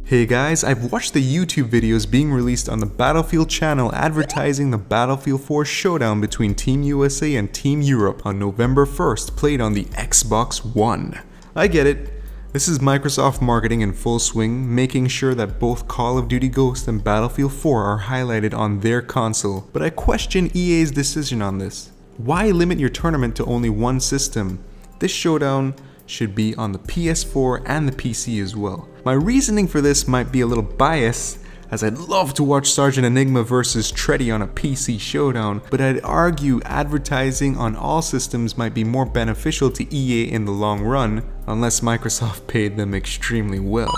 Hey guys, I've watched the YouTube videos being released on the Battlefield channel advertising the Battlefield 4 showdown between Team USA and Team Europe on November 1st, played on the Xbox One. I get it. This is Microsoft marketing in full swing, making sure that both Call of Duty Ghosts and Battlefield 4 are highlighted on their console, but I question EA's decision on this. Why limit your tournament to only one system? This showdown should be on the PS4 and the PC as well. My reasoning for this might be a little biased, as I'd love to watch Sergeant Enigma vs Treddy on a PC showdown, but I'd argue advertising on all systems might be more beneficial to EA in the long run, unless Microsoft paid them extremely well.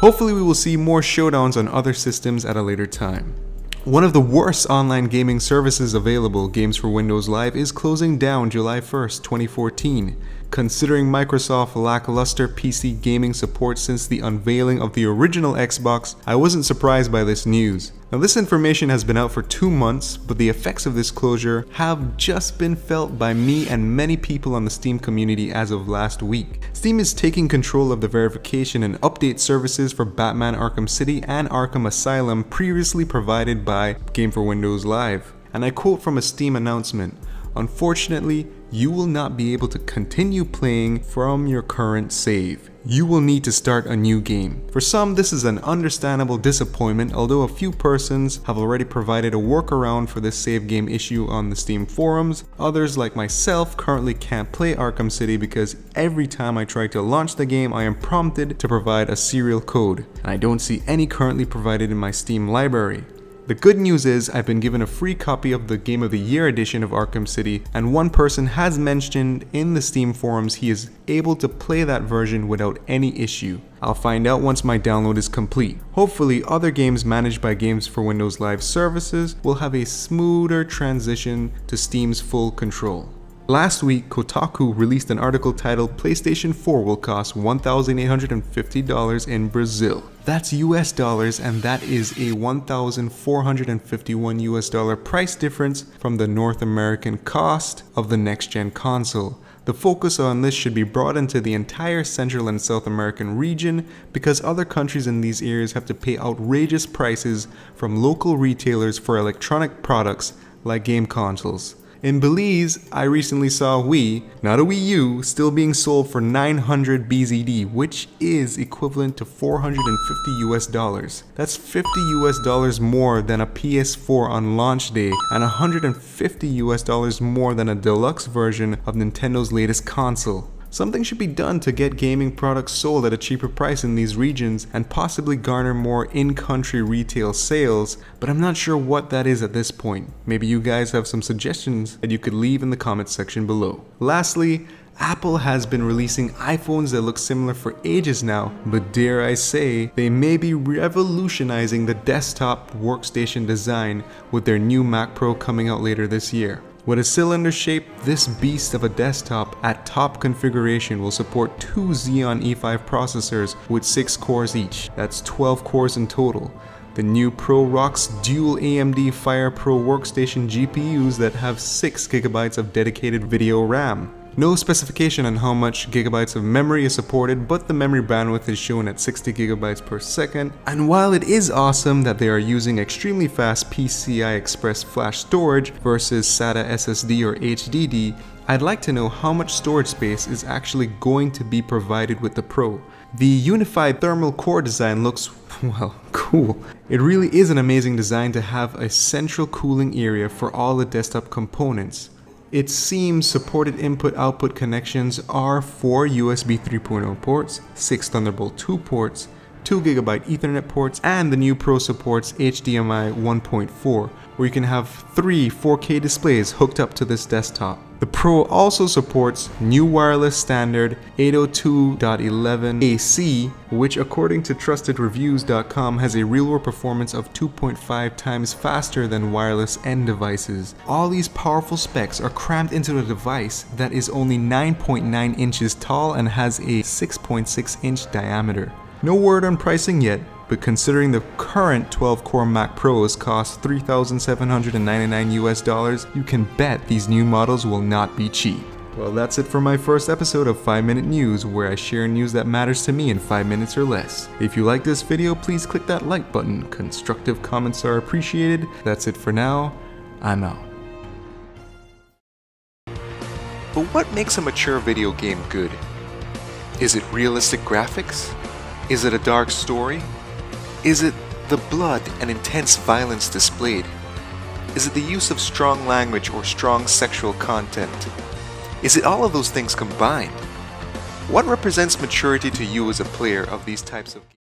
Hopefully we will see more showdowns on other systems at a later time. One of the worst online gaming services available, Games for Windows Live, is closing down July 1st, 2014. Considering Microsoft's lackluster PC gaming support since the unveiling of the original Xbox, I wasn't surprised by this news. Now, this information has been out for 2 months, but the effects of this closure have just been felt by me and many people on the Steam community as of last week. Steam is taking control of the verification and update services for Batman Arkham City and Arkham Asylum previously provided by Game for Windows Live. And I quote from a Steam announcement, "Unfortunately, you will not be able to continue playing from your current save. You will need to start a new game." For some, this is an understandable disappointment, although a few persons have already provided a workaround for this save game issue on the Steam forums. Others, like myself, currently can't play Arkham City because every time I try to launch the game, I am prompted to provide a serial code, and I don't see any currently provided in my Steam library. The good news is I've been given a free copy of the Game of the Year edition of Arkham City, and one person has mentioned in the Steam forums he is able to play that version without any issue. I'll find out once my download is complete. Hopefully other games managed by Games for Windows Live services will have a smoother transition to Steam's full control. Last week, Kotaku released an article titled "PlayStation 4 will cost $1,850 in Brazil." That's US dollars, and that is a $1,451 US price difference from the North American cost of the next-gen console. The focus on this should be brought into the entire Central and South American region because other countries in these areas have to pay outrageous prices from local retailers for electronic products like game consoles. In Belize, I recently saw a Wii, not a Wii U, still being sold for 900 BZD, which is equivalent to $450 US. That's $50 US more than a PS4 on launch day, and $150 US more than a deluxe version of Nintendo's latest console. Something should be done to get gaming products sold at a cheaper price in these regions and possibly garner more in-country retail sales, but I'm not sure what that is at this point. Maybe you guys have some suggestions that you could leave in the comment section below. Lastly, Apple has been releasing iPhones that look similar for ages now, but dare I say, they may be revolutionizing the desktop workstation design with their new Mac Pro coming out later this year. With a cylinder shape, this beast of a desktop at top configuration will support 2 Xeon E5 processors with 6 cores each. That's 12 cores in total. The new Pro rocks dual AMD Fire Pro workstation GPUs that have 6 GB of dedicated video RAM. No specification on how much gigabytes of memory is supported, but the memory bandwidth is shown at 60 GB per second. And while it is awesome that they are using extremely fast PCI Express flash storage versus SATA SSD or HDD, I'd like to know how much storage space is actually going to be provided with the Pro. The unified thermal core design looks, well, cool. It really is an amazing design to have a central cooling area for all the desktop components. It seems supported input-output connections are 4 USB 3.0 ports, 6 Thunderbolt 2 ports, 2 GB Ethernet ports, and the new Pro supports HDMI 1.4, where you can have 3 4K displays hooked up to this desktop. The Pro also supports new wireless standard 802.11 AC, which according to TrustedReviews.com has a real-world performance of 2.5 times faster than wireless end devices. All these powerful specs are crammed into a device that is only 9.9 inches tall and has a 6.6-inch diameter. No word on pricing yet, but considering the current 12-core Mac Pros cost $3,799 US, you can bet these new models will not be cheap. Well, that's it for my first episode of 5 Minute News, where I share news that matters to me in 5 minutes or less. If you like this video, please click that like button. Constructive comments are appreciated. That's it for now. I'm out. But what makes a mature video game good? Is it realistic graphics? Is it a dark story? Is it the blood and intense violence displayed? Is it the use of strong language or strong sexual content? Is it all of those things combined? What represents maturity to you as a player of these types of games?